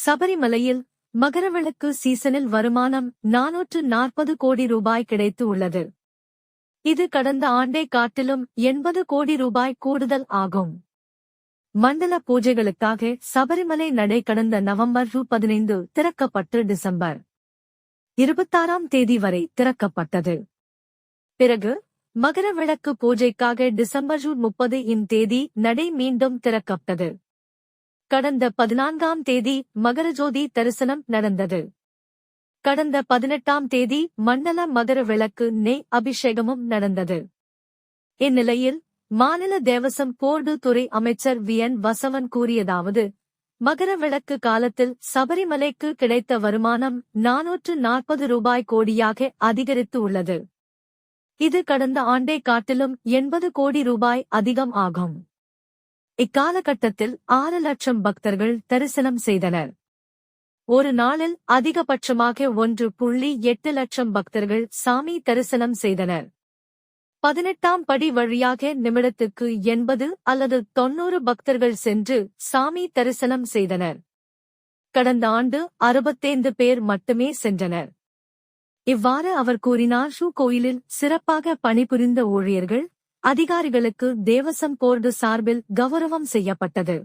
சபரிமலையில் மகரவிளக்கு சீசனில் வருமானம் 440 கோடி ரூபாய் கிடைத்து உள்ளது. இது கடந்த ஆண்டை காட்டிலும் 80 கோடி ரூபாய் கூடுதல் ஆகும். மண்டல பூஜைகளுக்காக சபரிமலை நடை கடந்த நவம்பர் 15 திறக்கப்பட்டு டிசம்பர் 26ஆம் தேதி வரை திறக்கப்பட்டது. பிறகு மகரவிளக்கு பூஜைக்காக டிசம்பர் 30 இன் தேதி நடை மீண்டும் திறக்கப்பட்டது. கடந்த 14ஆம் தேதி மகரஜோதி தரிசனம் நடந்தது. கடந்த 18ஆம் தேதி மண்டல மகர விளக்கு நெய் அபிஷேகமும் நடந்தது. இந்நிலையில் மாநில தேவசம் போர்டு துறை அமைச்சர் வி.என். வசவன் கூறியதாவது: மகர விளக்கு காலத்தில் சபரிமலைக்கு கிடைத்த வருமானம் 440 ரூபாய் கோடியாக அதிகரித்து உள்ளது. இது கடந்த ஆண்டை காட்டிலும் 80 கோடி ரூபாய் அதிகம் ஆகும். இக்காலகட்டத்தில் 6 லட்சம் பக்தர்கள் தரிசனம் செய்தனர். ஒரு நாளில் அதிகபட்சமாக 1.8 லட்சம் பக்தர்கள் சாமி தரிசனம் செய்தனர். 18ஆம் படி வழியாக நிமிடத்துக்கு 80 அல்லது 90 பக்தர்கள் சென்று சாமி தரிசனம் செய்தனர். கடந்த ஆண்டு 65 பேர் மட்டுமே சென்றனர். இவ்வாறு அவர் கூறினார். கோயிலில் சிறப்பாக பணிபுரிந்த ஊழியர்கள், அதிகாரிகளுக்கு தேவசம் போர்டு சார்பில் கௌரவம் செய்யப்பட்டது.